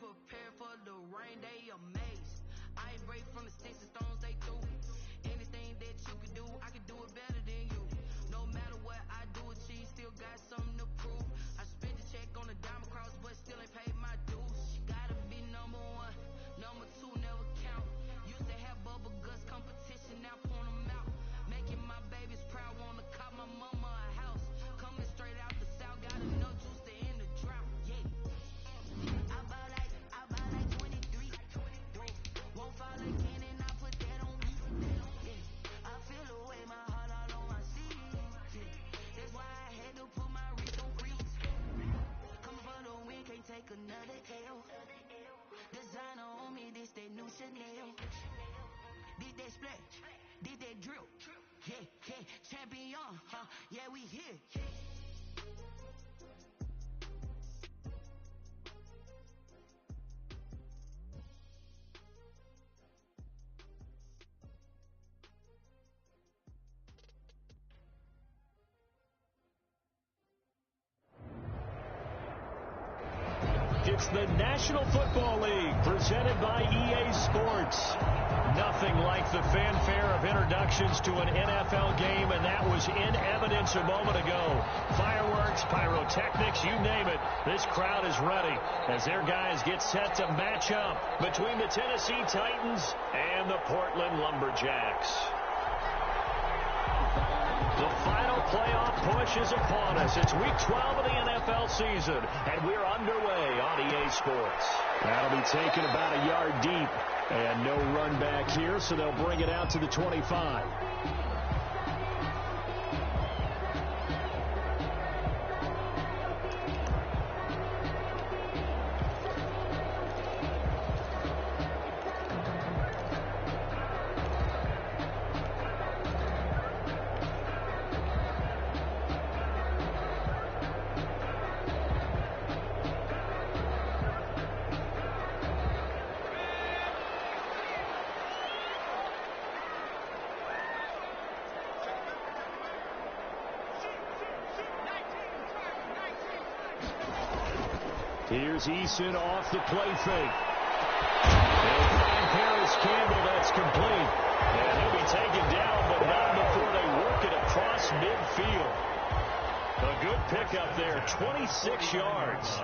Prepare for the rain, they amazed. I ain't break from the sticks and stones they threw. Anything that you can do, I can do it better than you. No matter what I do, she still got something to prove. I spent the check on the diamond cross, but still ain't paid my dues. Gotta be number one, number two never count. Used to have bubble guts competition, now point them out. Making my babies proud, wanna cop my mama a house. Coming straight out the south, got enough juice to end the drought. Yeah. I buy like 23. Won't fall again, and I put that on me. Yeah. I feel the way, my heart all on my sleeve. Yeah. That's why I had to put my wrist on freeze. Coming for the win, can't take another L. Designer on me, this that new Chanel. Did that splash, did that drill. Yeah, yeah, champion, huh? Yeah, we here. It's the National Football League presented by EA Sports. Nothing like the fanfare of introductions to an NFL game, and that was in evidence a moment ago. Fireworks, pyrotechnics, you name it. This crowd is ready as their guys get set to match up between the Tennessee Titans and the Portland Lumberjacks. The final playoff push is upon us. It's week 12 of the NFL season, and we're underway on EA Sports. That'll be taken about a yard deep, and no run back here, so they'll bring it out to the 25. Here's Eason off the play fake. They'll find Paris Campbell. That's complete. And he'll be taken down, but not before they work it across midfield. A good pickup there, 26 yards.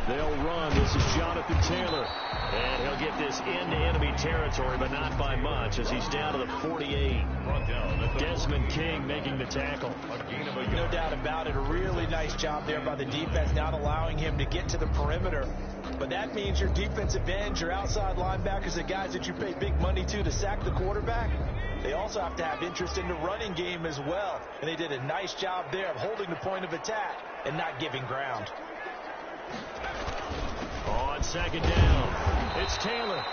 They'll run. This is Jonathan Taylor. And he'll get this into enemy territory, but not by much, as he's down to the 48. Desmond King making the tackle. No doubt about it. A really nice job there by the defense, not allowing him to get to the perimeter. But that means your defensive ends, your outside linebackers, the guys that you pay big money to sack the quarterback, they also have to have interest in the running game as well. And they did a nice job there of holding the point of attack and not giving ground. On second down, it's Taylor.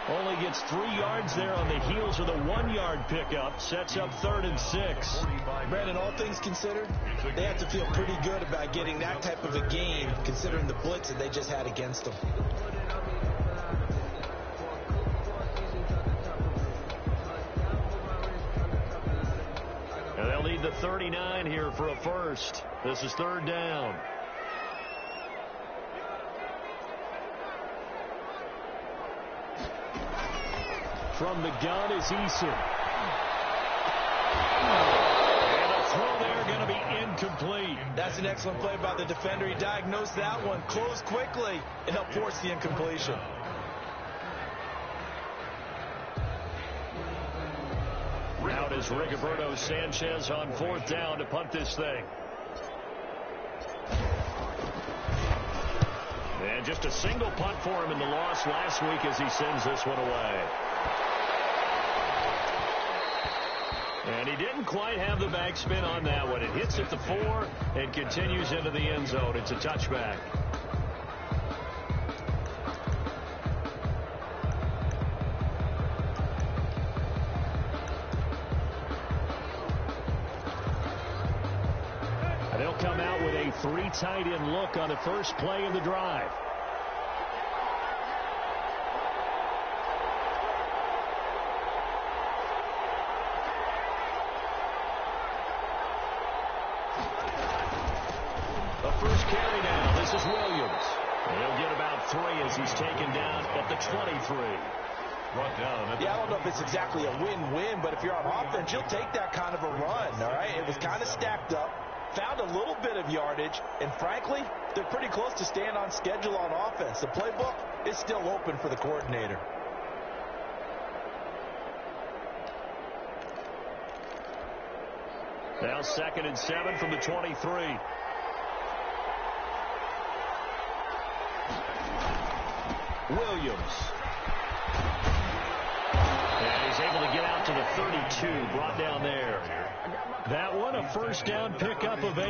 Only gets 3 yards there on the heels of the 1-yard pickup. Sets up 3rd and 6. Brandon, all things considered, they have to feel pretty good about getting that type of a gain, considering the blitz that they just had against them. And they'll need the 39 here for a first. This is 3rd down. From the gun is Eason. And a throw there going to be incomplete. That's an excellent play by the defender. He diagnosed that one, closed quickly, and helped force the incompletion. Out is Rigoberto Sanchez on 4th down to punt this thing. And just a single punt for him in the loss last week as he sends this one away. And he didn't quite have the backspin on that one. It hits at the 4 and continues into the end zone. It's a touchback. And they'll come out with a three tight end look on the first play of the drive. The first carry now. This is Williams. He'll get about 3 as he's taken down at the 23. Yeah, I don't know if it's exactly a win-win, but if you're on offense, you'll take that kind of a run, all right? It was kind of stacked up, found a little bit of yardage, and frankly, they're pretty close to staying on schedule on offense. The playbook is still open for the coordinator. Now 2nd and 7 from the 23. Williams. And he's able to get out to the 32, brought down there. That one, a first down pickup of 8.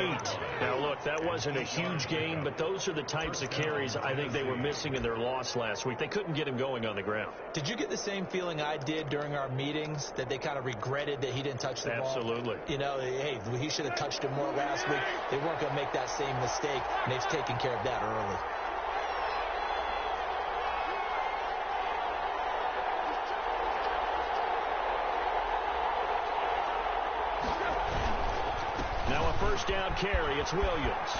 Now, look, that wasn't a huge gain, but those are the types of carries I think they were missing in their loss last week. They couldn't get him going on the ground. Did you get the same feeling I did during our meetings, that they kind of regretted that he didn't touch the ball? Absolutely. You know, hey, he should have touched it more last week. They weren't going to make that same mistake, and they've taken care of that early. Now a first down carry. It's Williams.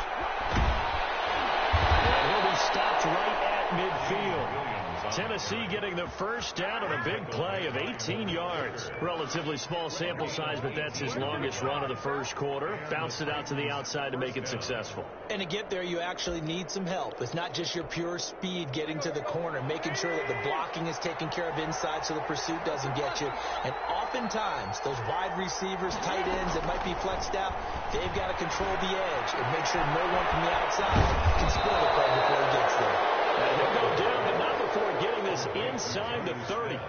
And he'll be stopped right at midfield. Tennessee getting the first down on a big play of 18 yards. Relatively small sample size, but that's his longest run of the first quarter. Bounced it out to the outside to make it successful. And to get there, you actually need some help. It's not just your pure speed getting to the corner, making sure that the blocking is taken care of inside so the pursuit doesn't get you. And oftentimes, those wide receivers, tight ends that might be flexed out, they've got to control the edge and make sure no one from the outside can spoil the play before he gets there. And he'll go down, but not before getting this inside the 30.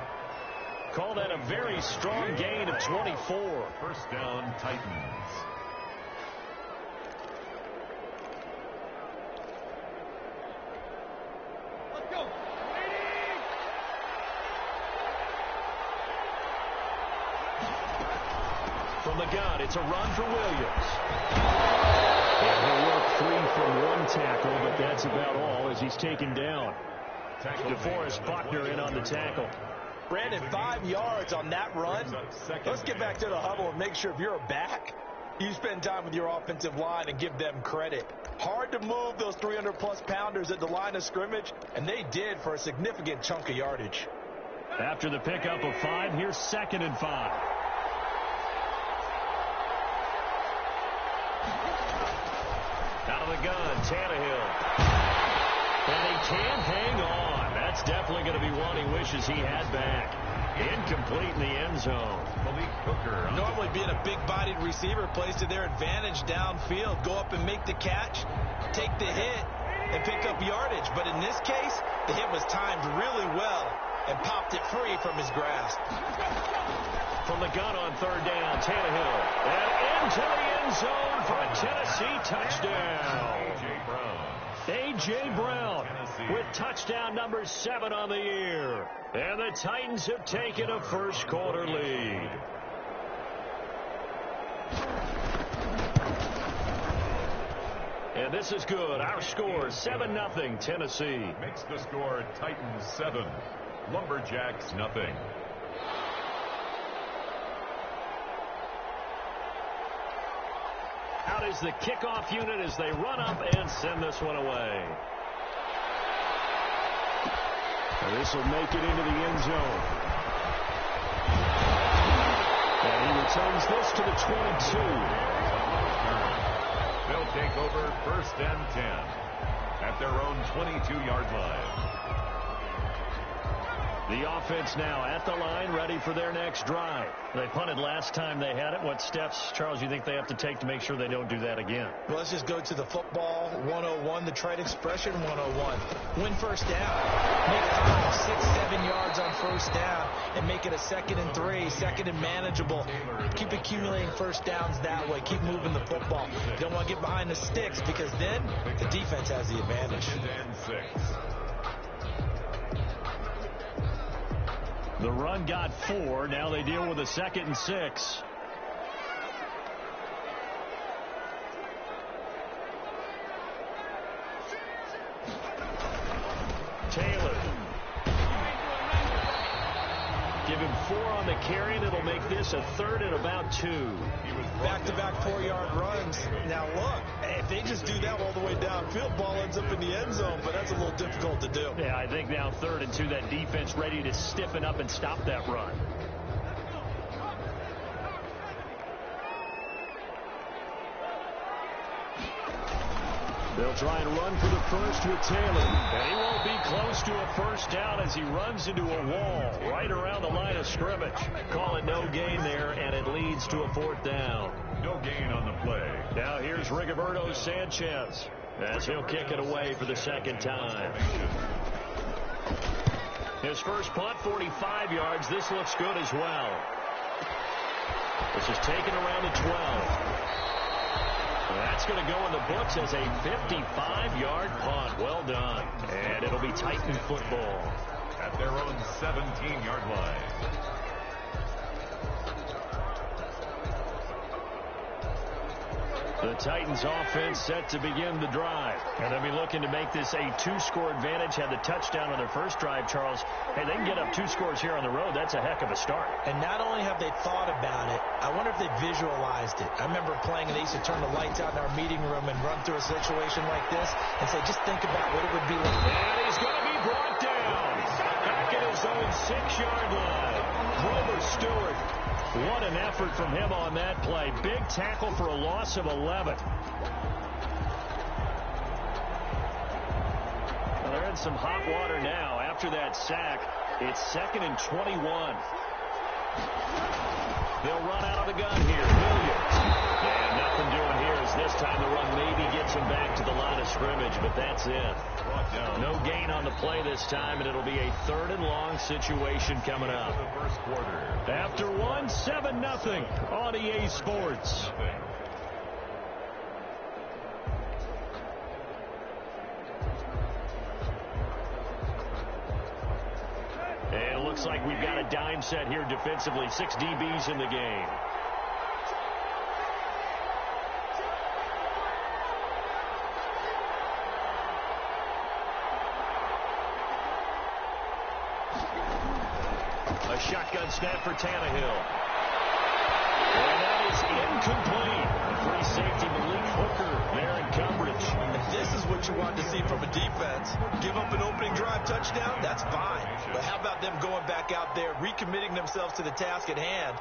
Call that a very strong gain of 24. First down, Titans. Let's go. From the gun, it's a run for Williams. And he'll work free from one tackle, but that's about all as he's taken down. DeForest Buckner in on the tackle. Brandon, 5 yards on that run. Let's get back to the huddle and make sure if you're a back, you spend time with your offensive line and give them credit. Hard to move those 300-plus pounders at the line of scrimmage, and they did for a significant chunk of yardage. After the pickup of 5, here's 2nd and 5. Out of the gun, Tannehill. And he can't hang on. That's definitely going to be one he wishes he had back. Incomplete in the end zone. Malik Hooker. Normally being a big-bodied receiver plays to their advantage downfield. Go up and make the catch, take the hit, and pick up yardage. But in this case, the hit was timed really well and popped it free from his grasp. From the gun on 3rd down, Tannehill. And into the end zone for a Tennessee touchdown. A.J. Brown with touchdown number 7 on the year. And the Titans have taken a first quarter lead. And this is good. Our score, 7-0 Tennessee. Makes the score Titans 7, Lumberjacks nothing. Out is the kickoff unit as they run up and send this one away. And this will make it into the end zone. And he returns this to the 22. They'll take over 1st and 10 at their own 22-yard line. The offense now at the line, ready for their next drive. They punted last time they had it. What steps, Charles, you think they have to take to make sure they don't do that again? Well, let's just go to the football 101, the trade expression 101. Win first down. Make 5, 6, 7 yards on first down and make it a 2nd and 3, 2nd and manageable. Keep accumulating first downs that way. Keep moving the football. You don't want to get behind the sticks because then the defense has the advantage. 2nd and 6. The run got 4. Now they deal with a 2nd and 6. that carry, and it'll make this a 3rd and about 2. Back-to-back 4-yard runs. Now, look, if they just do that all the way downfield, ball ends up in the end zone, but that's a little difficult to do. Yeah, I think now 3rd and 2, that defense ready to stiffen up and stop that run. They'll try and run for the first with Taylor. And he won't be close to a first down as he runs into a wall right around the line of scrimmage. Call it no gain there, and it leads to a 4th down. No gain on the play. Now here's Rigoberto Sanchez as he'll kick it away for the 2nd time. His first punt, 45 yards. This looks good as well. This is taken around the 12. That's going to go in the books as a 55-yard punt. Well done. And it'll be Titan football at their own 17-yard line. The Titans offense set to begin the drive. And they'll be looking to make this a 2-score advantage. Had the touchdown on their first drive, Charles. Hey, they can get up 2 scores here on the road. That's a heck of a start. And not only have they thought about it, I wonder if they visualized it. I remember playing and they used to turn the lights out in our meeting room and run through a situation like this and say, just think about what it would be like. And he's going to be brought down back at his own 6-yard line. Grover Stewart. What an effort from him on that play. Big tackle for a loss of 11. Well, they're in some hot water now. After that sack, it's 2nd and 21. They'll run out of the gun here. Williams. And nothing doing here as this time the run maybe gets him back to the line of scrimmage, but that's it. No gain on the play this time, and it'll be a 3rd and long situation coming up. The first quarter. After 1, 7-0 on EA Sports. And it looks like we've got a dime set here defensively. 6 DBs in the game. A shotgun snap for Tannehill. And that is incomplete. Free safety Malik Hooker there in coverage. If this is what you want to see from a defense, give up an opening drive touchdown, that's fine. But how about them going back out there, recommitting themselves to the task at hand,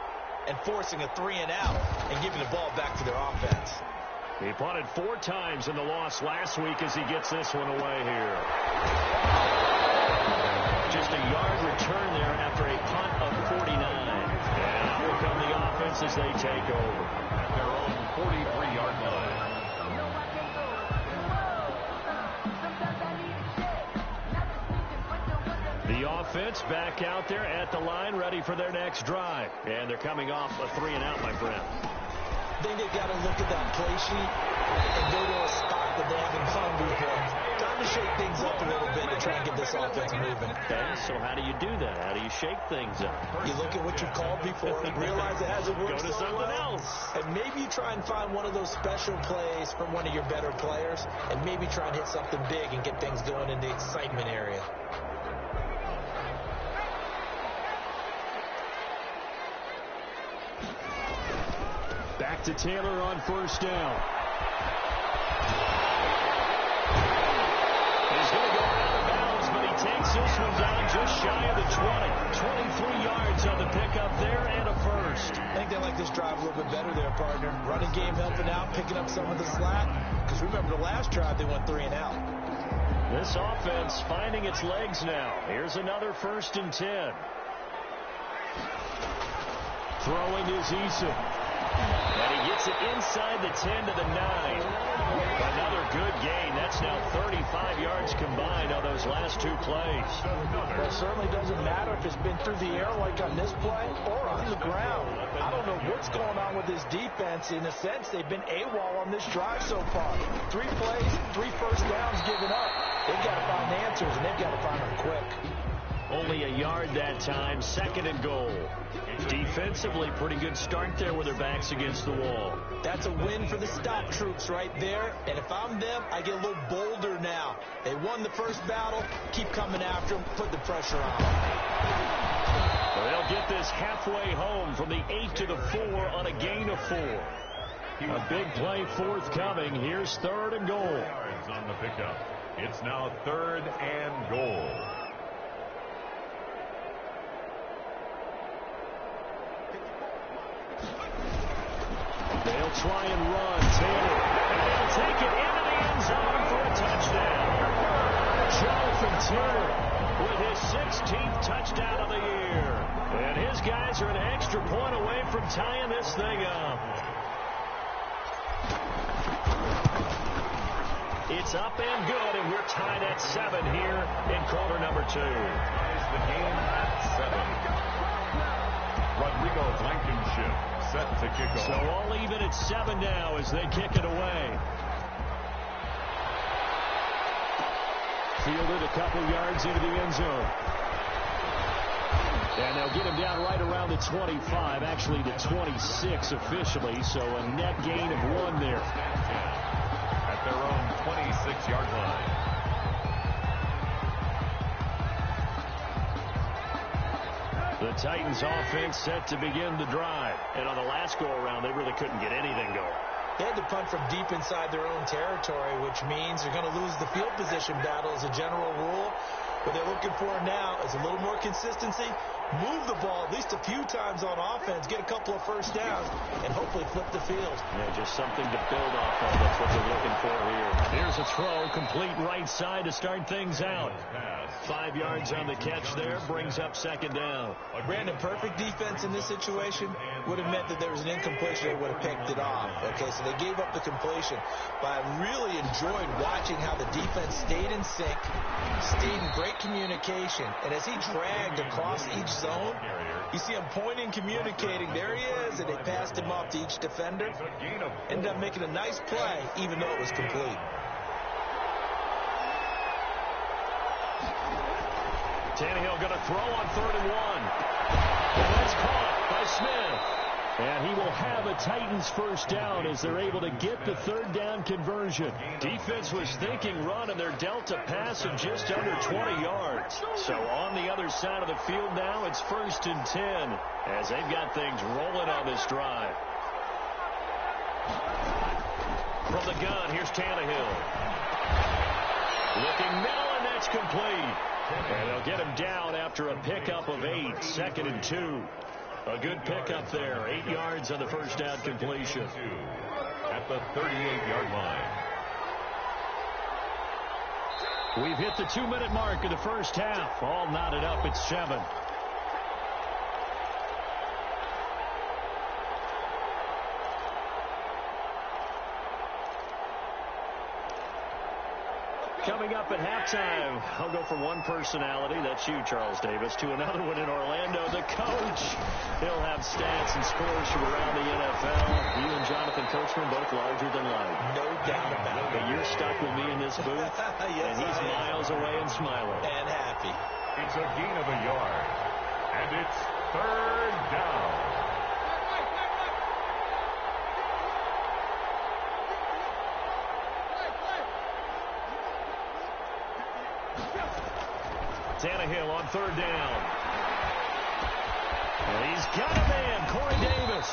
and forcing a 3-and-out and giving the ball back to their offense? He punted 4 times in the loss last week as he gets this one away here. Just a yard return there after a punt of 49. And out will come the offense as they take over. At their own 43-yard line. The offense back out there at the line, ready for their next drive. And they're coming off a 3-and-out, my friend. I think they've got to look at that play sheet and go to a spot that they haven't gone before. Time to shake things up a little bit to try and get this offense moving. Okay, so how do you do that? How do you shake things up? You look at what you've called before and realize it hasn't worked Go to so something well. else. And maybe you try and find one of those special plays from one of your better players and maybe try and hit something big and get things going in the excitement area. Back to Taylor on first down. He's going to go out of bounds, but he takes this one down just shy of the 20. 23 yards on the pickup there and a first. I think they like this drive a little bit better there, partner. Running game helping out, picking up some of the slack. Because remember the last drive, they went 3-and-out. This offense finding its legs now. Here's another 1st and 10. Throwing is Eason. And he gets it inside the 10 to the 9. Another good gain. That's now 35 yards combined on those last 2 plays. Well, it certainly doesn't matter if it's been through the air like on this play or on the ground. I don't know what's going on with this defense. In a sense, they've been AWOL on this drive so far. 3 plays, 3 first downs given up. They've got to find answers, and they've got to find them quick. Only a yard that time, 2nd and goal. Defensively, pretty good start there with their backs against the wall. That's a win for the stop troops right there. And if I'm them, I get a little bolder now. They won the first battle. Keep coming after them. Put the pressure on them. They'll get this halfway home from the 8 to the 4 on a gain of 4. A big play forthcoming. Here's 3rd and goal. Yards on the pickup. It's now 3rd and goal. They'll try and run. Taylor. And they'll take it into the end zone for a touchdown. Jonathan Taylor with his 16th touchdown of the year. And his guys are an extra point away from tying this thing up. It's up and good, and we're tied at 7 here in quarter number 2. Ties the game at 7. Rodrigo Blankenship set to kick off. So all even at 7 now as they kick it away. Fielded a couple yards into the end zone. And they'll get him down right around the 25, actually the 26 officially, so a net gain of 1 there. At their own 26-yard line. The Titans offense set to begin the drive. And on the last go-around, they really couldn't get anything going. They had to punt from deep inside their own territory, which means they're going to lose the field position battle as a general rule. What they're looking for now is a little more consistency, move the ball at least a few times on offense, get a couple of first downs, and hopefully flip the field. Yeah, just something to build off of. That's what they're looking for here. Here's a throw, complete right side to start things out. 5 yards on the catch there, brings up 2nd down. Brandon, perfect defense in this situation would have meant that there was an incompletion. They would have picked it off. Okay, so they gave up the completion. But I really enjoyed watching how the defense stayed in sync, stayed in great communication. And as he dragged across each zone, you see him pointing, communicating. There he is, and they passed him off to each defender. Ended up making a nice play, even though it was complete. Tannehill going to throw on 3rd and 1. And that's caught by Smith. And he will have a Titans first down as they're able to get the 3rd down conversion. Defense was thinking run, and they're dealt a pass of just under 20 yards. So on the other side of the field now, it's 1st and 10 as they've got things rolling on this drive. From the gun, here's Tannehill. Looking middle, and that's complete. And they'll get him down after a pickup of 8, 2nd and 2. A good pickup there, 8 yards on the first down completion. At the 38-yard line. We've hit the 2-minute mark of the first half. All knotted up at 7. Coming up at halftime, I'll go from one personality, that's you, Charles Davis, to another one in Orlando, the coach. He'll have stats and scores from around the NFL. You and Jonathan Coachman both larger than life. No doubt about it. But you're stuck with me in this booth, yes, and he's miles away and smiling. And happy. It's a gain of a yard, and it's 3rd down. Tannehill on 3rd down. And he's got a man, Corey Davis.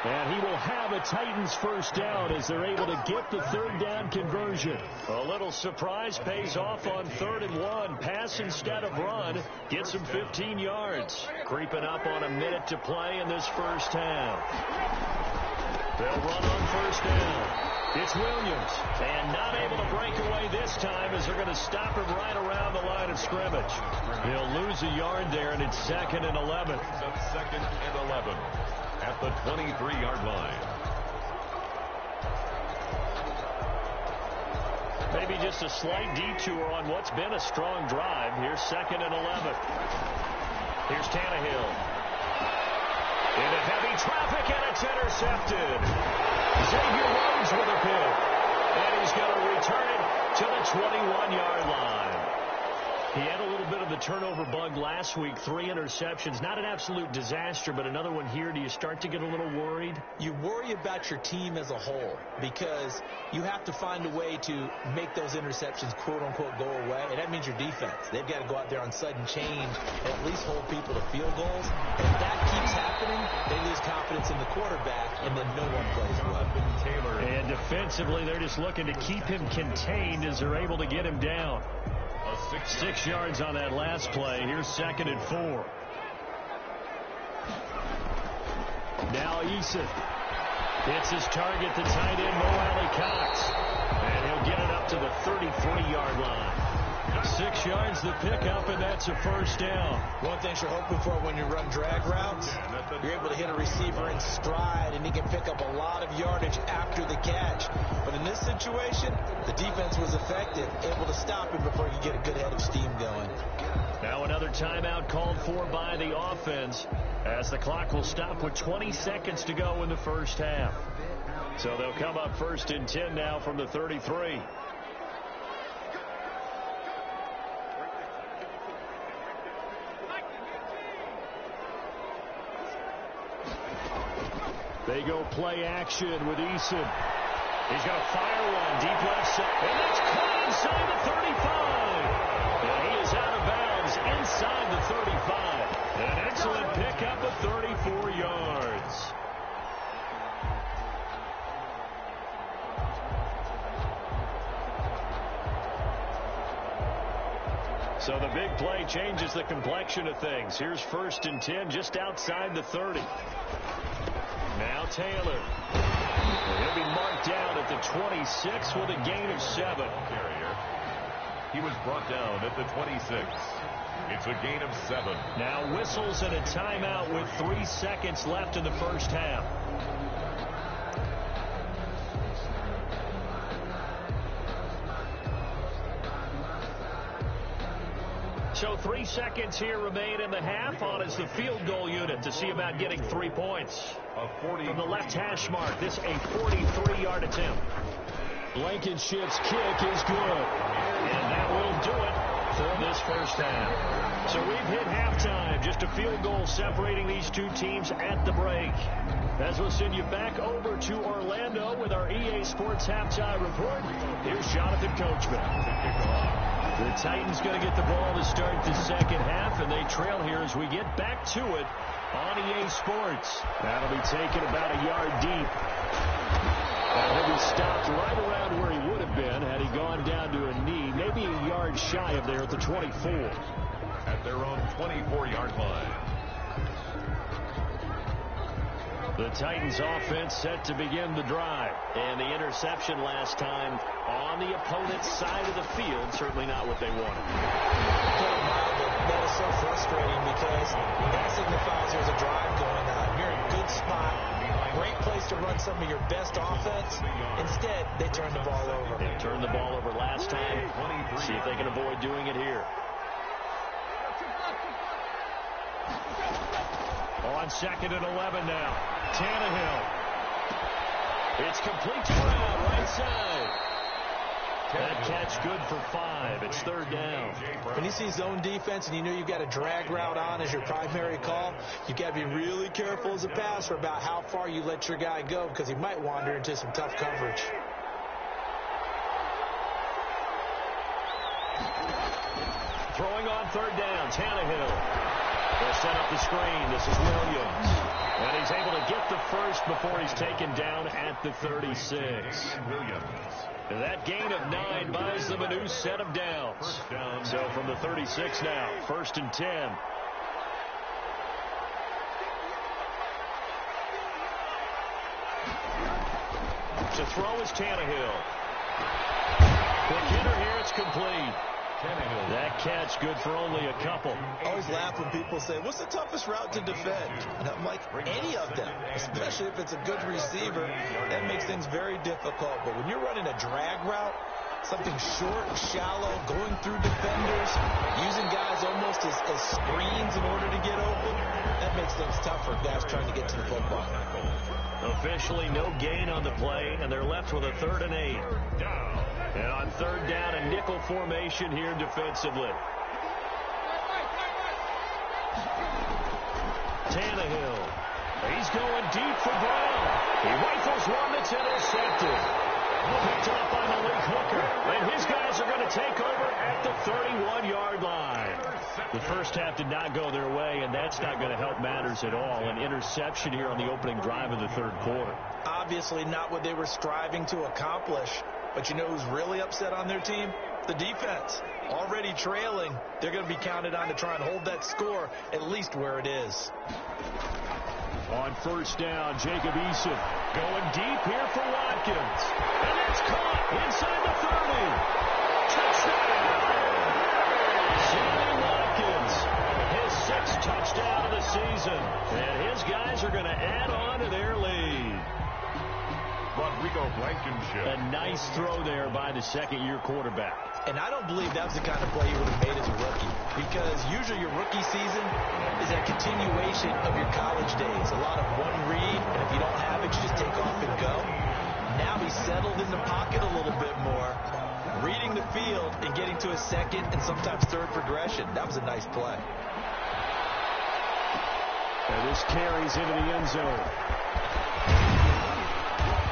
And he will have a Titans first down as they're able to get the 3rd down conversion. A little surprise pays off on 3rd and 1. Pass instead of run. Gets him 15 yards. Creeping up on a minute to play in this first half. They'll run on 1st down. It's Williams, and not able to break away this time as they're going to stop him right around the line of scrimmage. He'll lose a yard there, and it's 2nd and 11. Up 2nd and 11 at the 23-yard line. Maybe just a slight detour on what's been a strong drive. Here's 2nd and 11. Here's Tannehill. Into heavy traffic, and it's intercepted. Xavier Rhodes with a pick. And he's going to return it to the 21-yard line. He had a little bit of the turnover bug last week, 3 interceptions. Not an absolute disaster, but another one here. Do you start to get a little worried? You worry about your team as a whole because you have to find a way to make those interceptions, quote-unquote, go away, and that means your defense. They've got to go out there on sudden change and at least hold people to field goals. And if that keeps happening, they lose confidence in the quarterback, and then no one plays well. And defensively, they're just looking to keep him contained as they're able to get him down. 6 yards on that last play. Here's 2nd and 4. Now Eason hits his target, the tight end, Mo Alley-Cox. And he'll get it up to the 33-yard line. 6 yards the pickup, and that's a first down. One thing you're hoping for when you run drag routes, you're able to hit a receiver in stride, and he can pick up a lot of yardage after the catch. But in this situation, the defense was effective, able to stop him before you get a good head of steam going. Now another timeout called for by the offense as the clock will stop with 20 seconds to go in the first half. So they'll come up 1st and 10 now from the 33. They go play action with Eason. He's going to fire one deep left side. And that's caught inside the 35. And he is out of bounds inside the 35. An excellent pickup of 34 yards. So the big play changes the complexion of things. Here's 1st and 10 just outside the 30. Now Taylor. He'll be marked down at the 26 with a gain of 7. He was brought down at the 26. It's a gain of 7. Now whistles and a timeout with 3 seconds left in the first half. So 3 seconds here remain in the half. On is the field goal unit to see about getting 3 points. From the left hash mark, this a 43-yard attempt. Blankenship's kick is good. And that will do it for this first half. So we've hit halftime. Just a field goal separating these two teams at the break. As we'll send you back over to Orlando with our EA Sports Halftime Report, here's Jonathan Coachman. The Titans going to get the ball to start the second half, and they trail here as we get back to it on EA Sports. That'll be taken about a yard deep. And he'll be stopped right around where he would have been had he gone down to a knee, maybe a yard shy of there at the 24. At their own 24-yard line. The Titans offense set to begin the drive. And the interception last time on the opponent's side of the field. Certainly not what they wanted. That is so frustrating because that signifies there's a drive going on. You're in a good spot. Great place to run some of your best offense. Instead, they turn the ball over. They turned the ball over last time. See if they can avoid doing it here. On 2nd and 11 now. Tannehill. It's complete to Brown, right side. That catch good for 5. It's 3rd down. When you see zone defense and you know you've got a drag route on as your primary call, you've got to be really careful as a passer about how far you let your guy go because he might wander into some tough coverage. Throwing on 3rd down, Tannehill. They'll set up the screen. This is Williams. And he's able to get the first before he's taken down at the 36. And that gain of 9 buys them a new set of downs. So from the 36 now, 1st and 10. To throw is Tannehill. Quick hitter here, it's complete. That catch good for only a couple. I always laugh when people say, what's the toughest route to defend? And I'm like, any of them, especially if it's a good receiver. That makes things very difficult. But when you're running a drag route, something short, shallow, going through defenders, using guys almost as screens in order to get open, that makes things tough for guys trying to get to the football. Officially no gain on the play, and they're left with a 3rd and 8. And on 3rd down, a nickel formation here defensively. Tannehill. He's going deep for Brown. He rifles one that's intercepted. Picked up by Malik Hooker. And his guys are going to take over at the 31-yard line. The first half did not go their way, and that's not going to help matters at all. An interception here on the opening drive of the third quarter. Obviously not what they were striving to accomplish. But you know who's really upset on their team? The defense. Already trailing. They're going to be counted on to try and hold that score at least where it is. On first down, Jacob Eason going deep here for Watkins. And it's caught inside the 30. Touchdown! Sammy Watkins, his 6th touchdown of the season. And his guys are going to add on to their lead. Rodrigo Blankenship. A nice throw there by the second-year quarterback. And I don't believe that's the kind of play he would have made as a rookie. Because usually your rookie season is a continuation of your college days. A lot of one read, and if you don't have it, you just take off and go. Now he's settled in the pocket a little bit more, reading the field and getting to a second and sometimes third progression. That was a nice play. And this carries into the end zone.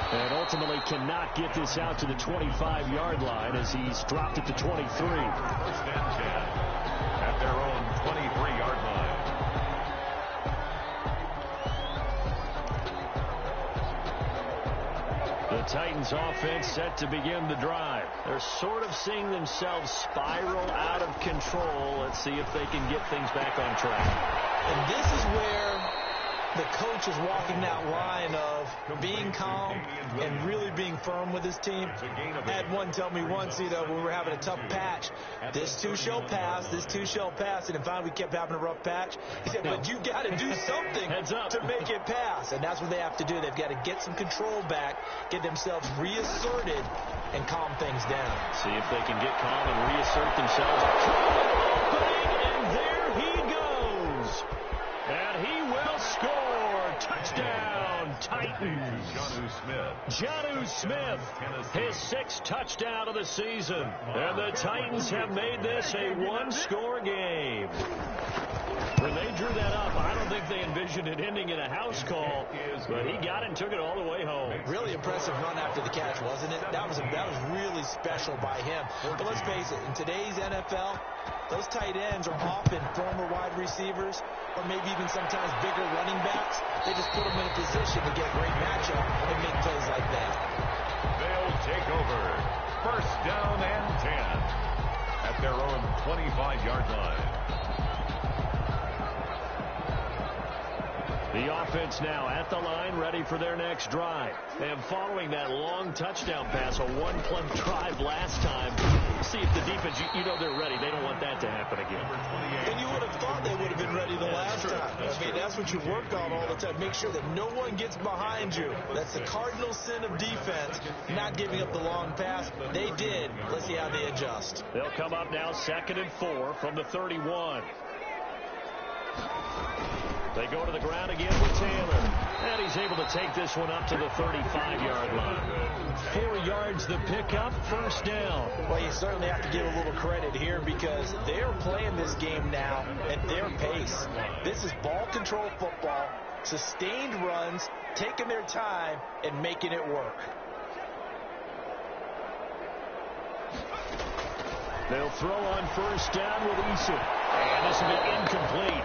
And ultimately cannot get this out to the 25-yard line as he's dropped at the 23. First and 10 at their own 23-yard line. The Titans offense set to begin the drive. They're sort of seeing themselves spiral out of control. Let's see if they can get things back on track. And this is where the coach is walking that line of being calm and really being firm with his team. I had one tell me once, when we were having a tough patch, this too shall pass, this too shall pass. And finally we kept having a rough patch. He said, but you got to do something to make it pass. And that's what they have to do. They've got to get some control back, get themselves reasserted, and calm things down. See if they can get calm and reassert themselves. And there he goes. And he will score. Touchdown, Titans. Jonnu Smith, his 6th touchdown of the season. And the Titans have made this a one-score game. When they drew that up, I don't think they envisioned it ending in a house call, but he got it and took it all the way home. Really impressive run after the catch, wasn't it? That was really special by him. But let's face it, in today's NFL, those tight ends are often former wide receivers or maybe even sometimes bigger running backs. They just put them in a position to get a great matchup and make plays like that. They'll take over. First down and 10 at their own 25-yard line. The offense now at the line, ready for their next drive. And following that long touchdown pass, a one-play drive last time, see if the defense, you know they're ready. They don't want that to happen again. And you would have thought they would have been ready the last time. I mean, that's what you work on all the time. Make sure that no one gets behind you. That's the cardinal sin of defense, not giving up the long pass. They did. Let's see how they adjust. They'll come up now 2nd and 4 from the 31. They go to the ground again with Taylor. And he's able to take this one up to the 35-yard line. 4 yards the pickup, first down. Well, you certainly have to give a little credit here because they're playing this game now at their pace. This is ball control football, sustained runs, taking their time, and making it work. They'll throw on first down with Eason. And this will be incomplete.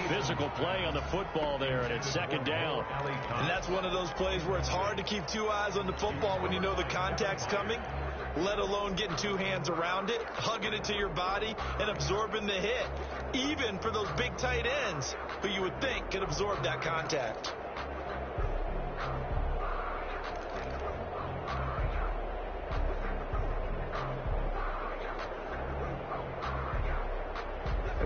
Physical play on the football there, and it's 2nd down. And that's one of those plays where it's hard to keep 2 eyes on the football when you know the contact's coming, let alone getting 2 hands around it, hugging it to your body, and absorbing the hit, even for those big tight ends who you would think could absorb that contact.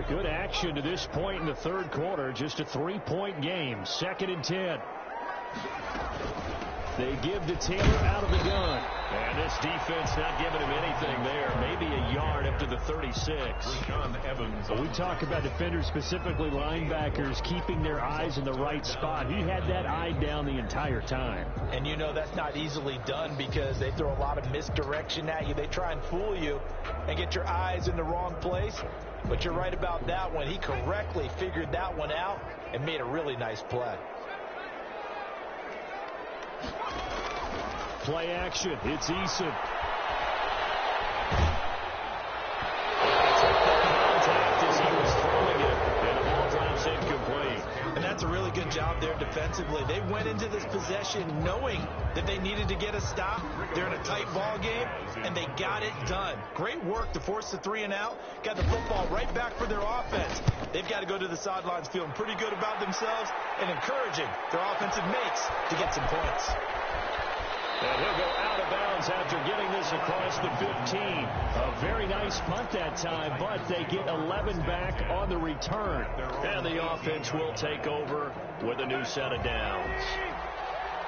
Good action to this point in the third quarter. Just a 3-point game. 2nd and 10. They give to Taylor out of the gun. And this defense not giving him anything there. Maybe a yard up to the 36. We talk about defenders, specifically linebackers, keeping their eyes in the right spot. He had that eye down the entire time. And you know that's not easily done because they throw a lot of misdirection at you. They try and fool you and get your eyes in the wrong place. But you're right about that one. He correctly figured that one out and made a really nice play. Play action. It's Eason. Contact as he was throwing it, and the ball drops incomplete. And that's a really good job there defensively. They went into this possession knowing that they needed to get a stop. They're in a tight ball game, and they got it done. Great work to force the 3 and out. Got the football right back for their offense. They've got to go to the sidelines feeling pretty good about themselves and encouraging their offensive mates to get some points. And he'll go out of bounds after getting this across the 15. A very nice punt that time, but they get 11 back on the return. And the offense will take over with a new set of downs.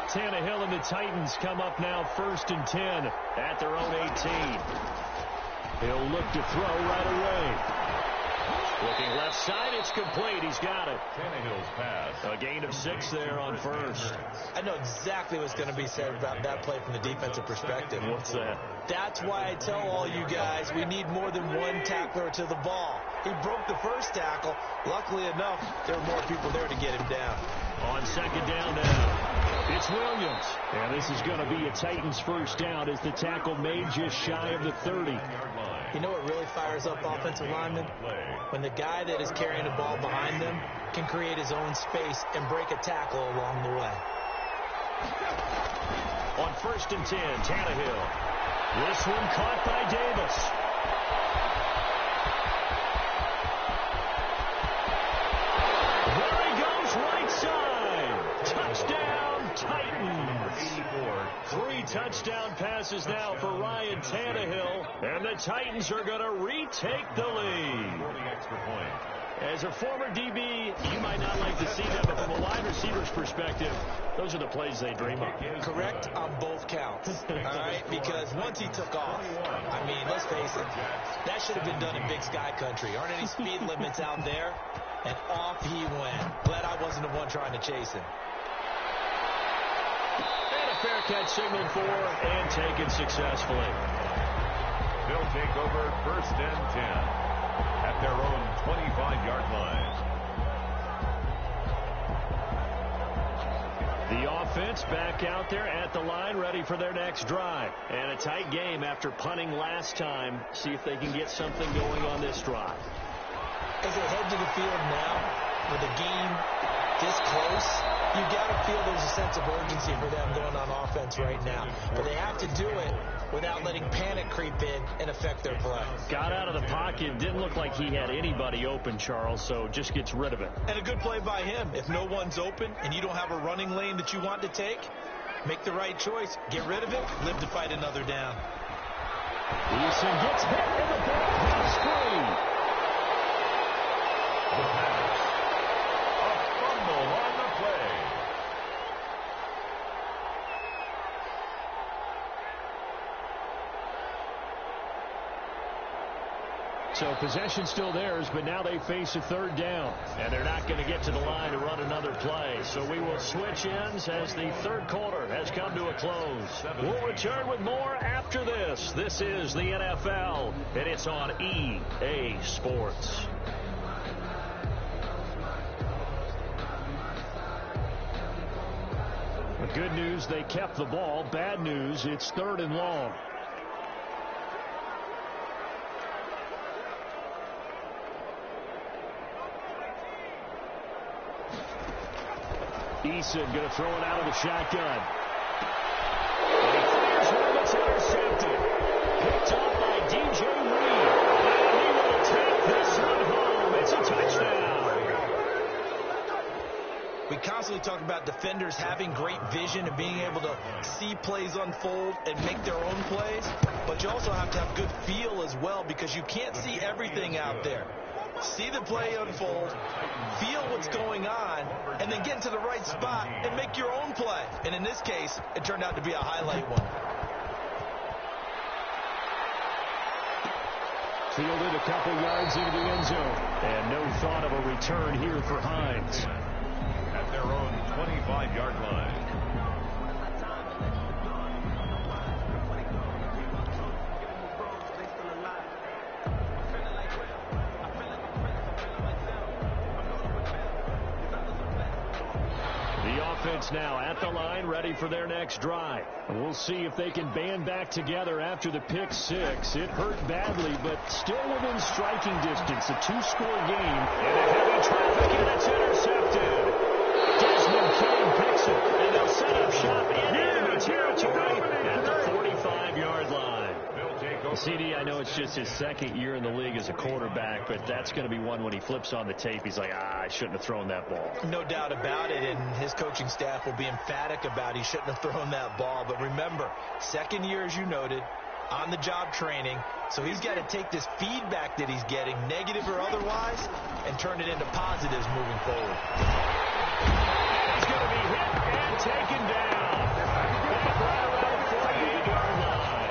Tannehill and the Titans come up now 1st and 10 at their own 18. He'll look to throw right away. Looking left side, it's complete. He's got it. Tannehill's pass. A gain of 6 there on first. I know exactly what's going to be said about that play from the defensive perspective. What's that? That's why I tell all you guys we need more than one tackler to the ball. He broke the first tackle. Luckily enough, there were more people there to get him down. On second down now, it's Williams. And this is going to be a Titans first down as the tackle made just shy of the 30. You know what really fires up offensive linemen? When the guy that is carrying the ball behind them can create his own space and break a tackle along the way. On 1st and 10, Tannehill. This one caught by Davis. There he goes, right side. Touchdown, Titans. 3 touchdown passes now for Ryan Tannehill, and the Titans are going to retake the lead. As a former DB, you might not like to see that, but from a wide receiver's perspective, those are the plays they dream of. Correct on both counts, all right? Because once he took off, I mean, let's face it, that should have been done in Big Sky Country. Aren't any speed limits out there? And off he went. Glad I wasn't the one trying to chase him. And a fair catch signaled for and taken successfully. They'll take over 1st and 10 at their own 25-yard line. The offense back out there at the line, ready for their next drive. And a tight game after punting last time. See if they can get something going on this drive. As they head to the field now, with a game this close, you got to feel there's a sense of urgency for them going on offense right now. But they have to do it without letting panic creep in and affect their play. Got out of the pocket. Didn't look like he had anybody open, Charles, so just gets rid of it. And a good play by him. If no one's open and you don't have a running lane that you want to take, make the right choice. Get rid of it. Live to fight another down. Eason gets hit in the ball. He's free. The pass. A fumble on the play. So possession still theirs, but now they face a 3rd down. And they're not going to get to the line to run another play. So we will switch ends as the 3rd quarter has come to a close. We'll return with more after this. This is the NFL, and it's on EA Sports. The good news, they kept the ball. Bad news, it's 3rd and long. Eason going to throw it out of the shotgun. And he fires one that's intercepted. Picked up by DJ Reed. And he will take this one home. It's a touchdown. We constantly talk about defenders having great vision and being able to see plays unfold and make their own plays. But you also have to have good feel as well because you can't see everything out there. see the play unfold, feel what's going on, and then get into the right spot and make your own play. And in this case, it turned out to be a highlight one. Fielded a couple yards into the end zone. And no thought of a return here for Hines. At their own 25-yard line. Offense now at the line, ready for their next drive. We'll see if they can band back together after the pick six. It hurt badly, but still within striking distance. A two-score game. And a heavy traffic, and it's intercepted. Desmond King picks it, and they'll set up shop in enemy territory at the 45-yard line. CD, I know it's just his second year in the league as a quarterback, but that's going to be one when he flips on the tape. He's like, I shouldn't have thrown that ball. No doubt about it, and his coaching staff will be emphatic about he shouldn't have thrown that ball. But remember, second year, as you noted, on-the-job training, so he's got to take this feedback that he's getting, negative or otherwise, and turn it into positives moving forward. He's going to be hit and taken down. Back right around the 48-yard line.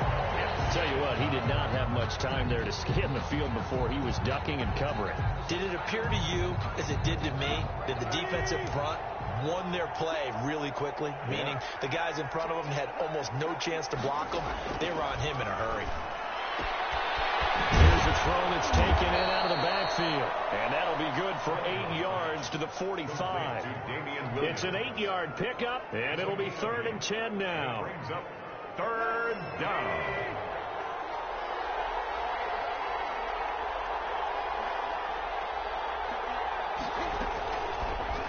Tell you what, he did not have much time there to scan the field before he was ducking and covering. Did it appear to you, as it did to me, that the defensive front won their play really quickly? Meaning the guys in front of them had almost no chance to block them. They were on him in a hurry. Here's a throw that's taken in out of the backfield. And that'll be good for 8 yards to the 45. It's an 8-yard pickup, and it'll be 3rd and 10 now. Brings up 3rd down.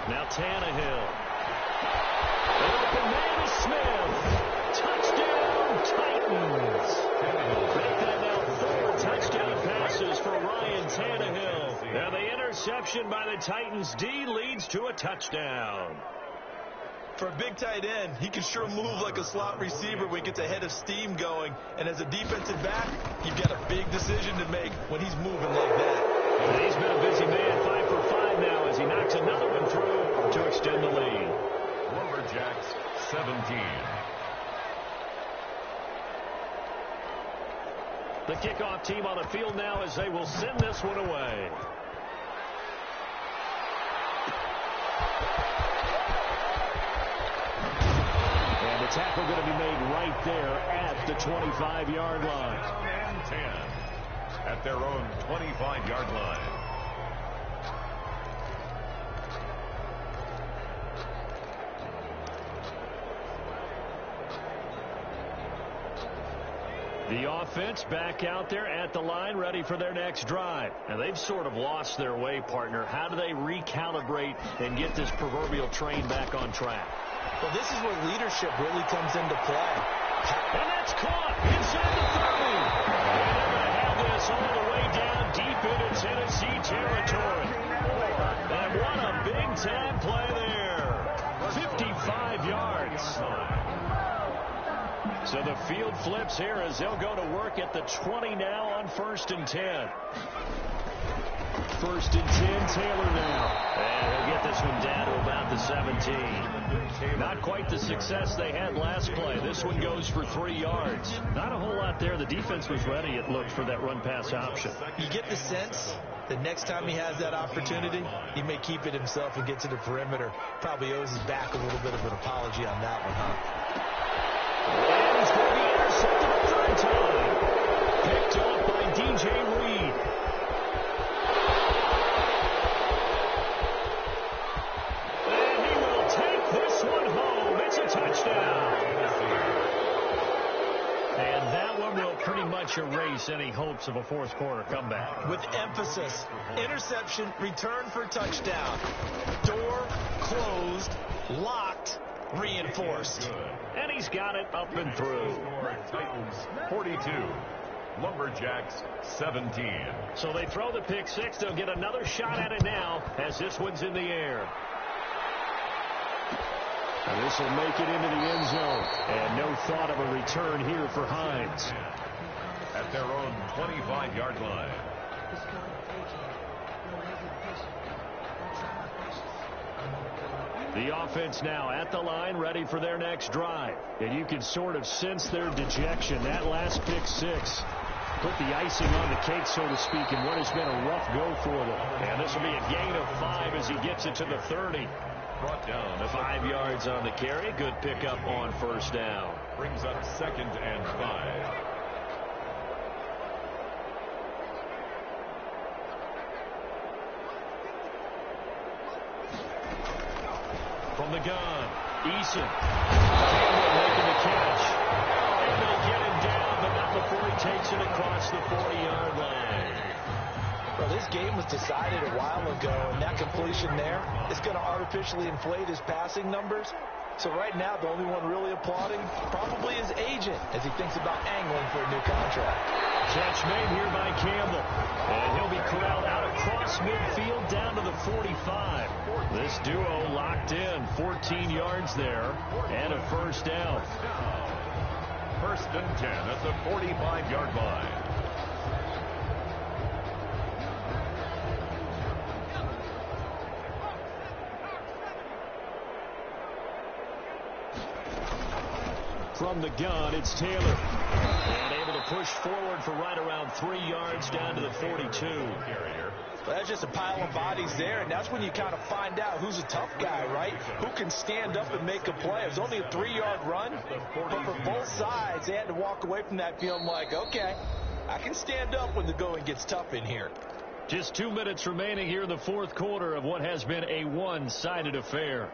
Now Tannehill. Open man is Smith. Touchdown, Titans. Make that now 4 touchdown passes for Ryan Tannehill. Now the interception by the Titans D leads to a touchdown. For a big tight end, he can sure move like a slot receiver when he gets a head of steam going. And as a defensive back, you've got a big decision to make when he's moving like that. And he's been a busy man, 5 for 5 now as he knocks another one through to extend the lead. Lumberjacks 17. The kickoff team on the field now as they will send this one away. And the tackle going to be made right there at the 25-yard line. And 10 at their own 25-yard line. The offense back out there at the line, ready for their next drive. And they've sort of lost their way, partner. How do they recalibrate and get this proverbial train back on track? Well, this is where leadership really comes into play. And that's caught inside the 30. And they're going to have this all the way down deep into Tennessee territory. And what a big-time play there. 55 yards. So the field flips here as they'll go to work at the 20 now on 1st and 10. 1st and 10, Taylor now. And he'll get this one down to about the 17. Not quite the success they had last play. This one goes for 3 yards. Not a whole lot there. The defense was ready, it looked, for that run-pass option. You get the sense that next time he has that opportunity, he may keep it himself and get to the perimeter. Probably owes his back a little bit of an apology on that one, huh? And he's going to be intercepted a 3rd time. Picked off by DJ Reed. And he will take this one home. It's a touchdown. And that one will pretty much erase any hopes of a 4th quarter comeback. With emphasis, interception, return for touchdown. Door closed, locked, reinforced. And he's got it up and through. Titans 42. Lumberjacks 17. So they throw the pick six. They'll get another shot at it now as this one's in the air. And this will make it into the end zone. And no thought of a return here for Hines. At their own 25-yard line. The offense now at the line, ready for their next drive. And you can sort of sense their dejection. That last pick six put the icing on the cake, so to speak, in what has been a rough go for them. And this will be a gain of 5 as he gets it to the 30. Brought down at 5 yards on the carry. Good pickup on first down. Brings up 2nd and 5. From the gun, Eason. Campbell making the catch. And they get him down, but not before he takes it across the 40-yard line. Well, this game was decided a while ago, and that completion there is going to artificially inflate his passing numbers. So right now, the only one really applauding probably his agent as he thinks about angling for a new contract. Catch made here by Campbell. And he'll be corralled out across midfield down to the 45. This duo locked in. 14 yards there and a first down. 1st and 10 at the 45-yard line. From the gun, it's Taylor. And able to push forward for right around 3 yards down to the 42. Well, that's just a pile of bodies there, and that's when you kind of find out who's a tough guy, right? Who can stand up and make a play. It was only a 3-yard run, but for both sides, they had to walk away from that feeling like, okay, I can stand up when the going gets tough in here. Just 2 minutes remaining here in the fourth quarter of what has been a one-sided affair.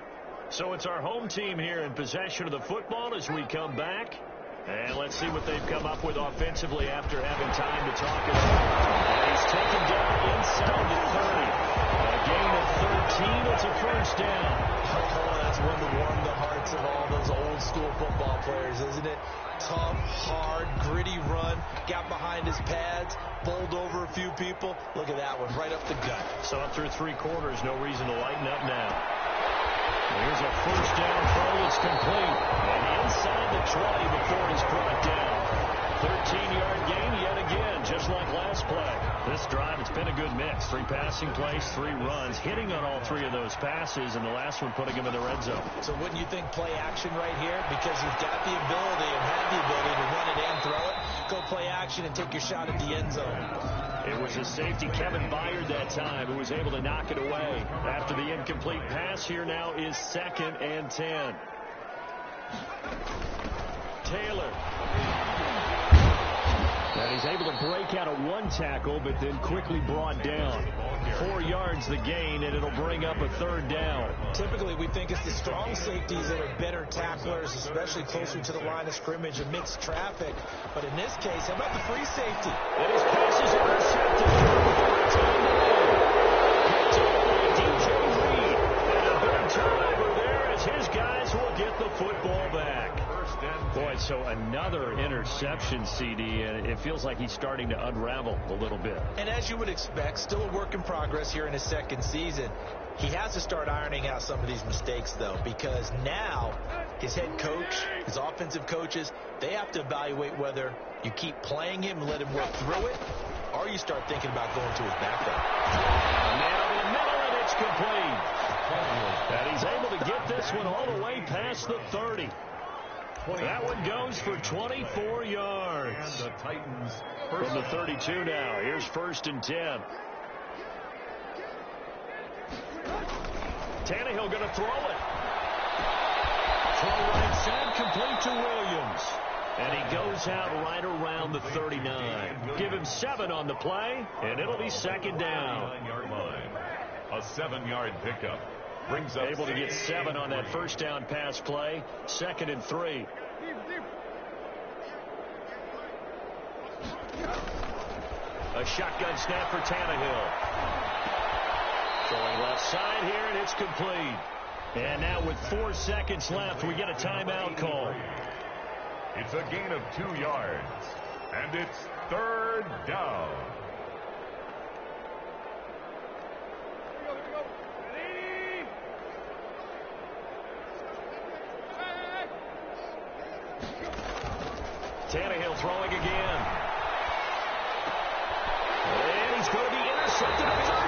So it's our home team here in possession of the football as we come back. And let's see what they've come up with offensively after having time to talk it over. And he's taken down inside the 30. A gain of 13. It's a first down. Oh, that's one to warm the hearts of all those old school football players, isn't it? Tough, hard, gritty run. Got behind his pads. Bowled over a few people. Look at that one, right up the gut. So up through 3 quarters, no reason to lighten up now. Here's a first down throw that's complete. And inside the 20 before he's brought down. 13-yard gain yet again, just like last play. This drive, it's been a good mix. 3 passing plays, 3 runs, hitting on all 3 of those passes, and the last one putting him in the red zone. So wouldn't you think play action right here? Because you've got the ability and have the ability to run it and throw it. Go play action and take your shot at the end zone. It was a safety, Kevin Byard, that time, who was able to knock it away. After the incomplete pass, here now is 2nd and 10. Taylor. And he's able to break out of 1 tackle, but then quickly brought down. 4 yards the gain, and it'll bring up a 3rd down. Typically, we think it's the strong safeties that are better tacklers, especially closer to the line of scrimmage amidst traffic. But in this case, how about the free safety? And his pass is intercepted. Picked up by DJ Reed. And a big turnover there as his guys will get the football back. Boy, so another interception, CD, and it feels like he's starting to unravel a little bit. And as you would expect, still a work in progress here in his 2nd season. He has to start ironing out some of these mistakes, though, because now his head coach, his offensive coaches, they have to evaluate whether you keep playing him and let him work through it, or you start thinking about going to his backup. Now in the middle, and it's complete. And he's able to get this one all the way past the 30. That one goes for 24 yards. And the Titans from the 32 now. Here's 1st and 10. Tannehill going to throw it. Throw right side, complete to Williams. And he goes out right around the 39. Give him 7 on the play, and it'll be 2nd down. 9-yard line. A 7-yard pickup. Brings up able to get 7 on that first down pass play. 2nd and 3. A shotgun snap for Tannehill. Throwing left side here, and it's complete. And now with 4 seconds left, we get a timeout call. It's a gain of 2 yards. And it's 3rd down. Tannehill throwing again. And he's going to be intercepted.